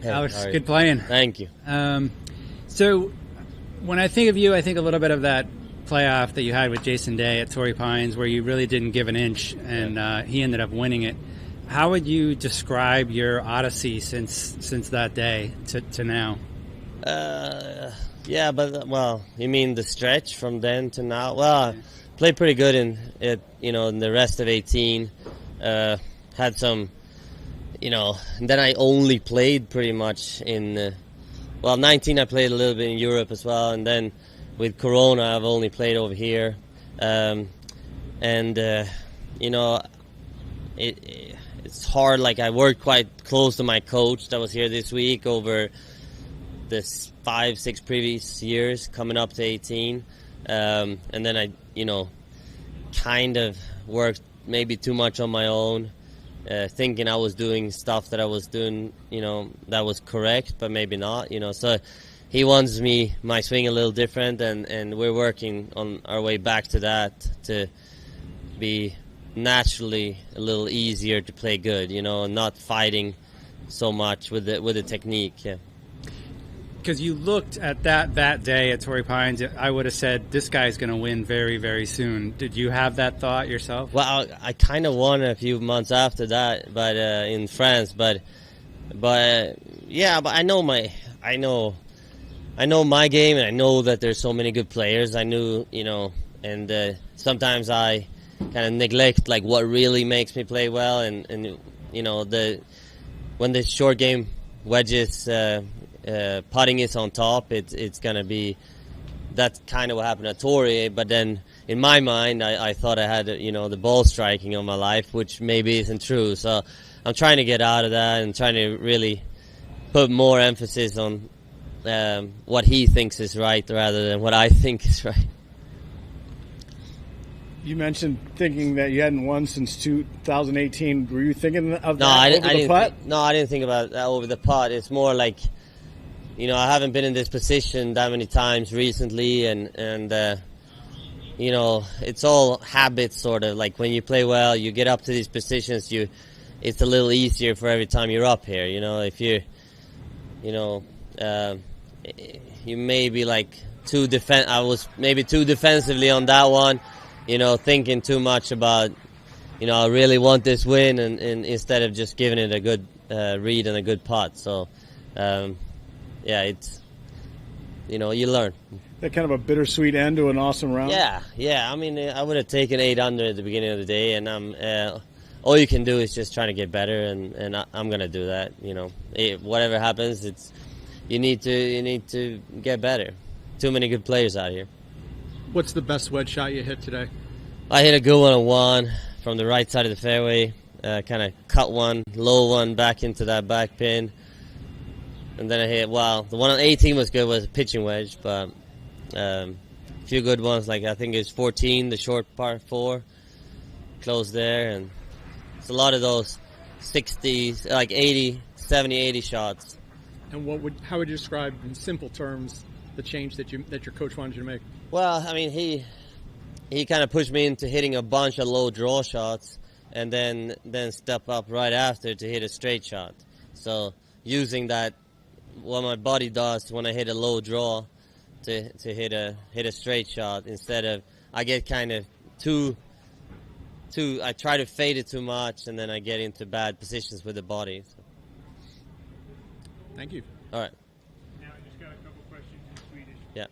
Hey, Alex, good playing. Thank you. So when I think of you, I think a little bit of that playoff that you had with Jason Day at Torrey Pines where you really didn't give an inch, and he ended up winning it. How would you describe your odyssey since that day to now? Yeah, but well, you mean the stretch from then to now? Well, played pretty good in it, in the rest of 18. Had some, and then I only played pretty much in 19 I played a little bit in Europe as well, and then with Corona I've only played over here. It's hard. Like, I worked quite close to my coach that was here this week over this 5-6 previous years coming up to 18, and then I kind of worked maybe too much on my own, thinking I was doing stuff that I was doing that was correct, but maybe not, so he wants my swing a little different, and we're working on our way back to that, to be naturally a little easier to play good, and not fighting so much with the technique. Yeah. Because you looked at that day at Torrey Pines, I would have said this guy's going to win very, very soon. Did you have that thought yourself? Well, I kind of won a few months after that, but in France. But I know my game, and I know that there's so many good players. I knew, and sometimes I kind of neglect like what really makes me play well, and when the short game wedges. Putting is on top, it's gonna be, that's kind of what happened at Torrey. But then in my mind I thought I had the ball striking of my life, which maybe isn't true, so I'm trying to get out of that and trying to really put more emphasis on what he thinks is right rather than what I think is right. You mentioned thinking that you hadn't won since 2018. Were you thinking of that over the putt? I didn't think about that over the putt. It's more like, I haven't been in this position that many times recently, and it's all habits, sort of. Like, when you play well, you get up to these positions, it's a little easier for every time you're up here. If you may be like I was maybe too defensively on that one, thinking too much about, I really want this win, and instead of just giving it a good read and a good putt. So, it's, you learn. That kind of a bittersweet end to an awesome round? Yeah. I mean, I would have taken 8 under at the beginning of the day, and all you can do is just try to get better, and I'm going to do that. Whatever happens, you need to get better. Too many good players out here. What's the best wedge shot you hit today? I hit a good one on 1 from the right side of the fairway, kind of cut one, low one back into that back pin. And then I hit, the one on 18 was good, was a pitching wedge, but a few good ones, like I think it's 14, the short par 4, close there, and it's a lot of those 60s, like 80, 70, 80 shots. And how would you describe in simple terms the change that your coach wanted you to make? Well, I mean, he kind of pushed me into hitting a bunch of low draw shots, and then step up right after to hit a straight shot. So using that, what my body does when I hit a low draw, to hit a straight shot, instead of, I get kind of I try to fade it too much, and then I get into bad positions with the body. So. Thank you. All right. Now I just got a couple questions in Swedish. Yeah.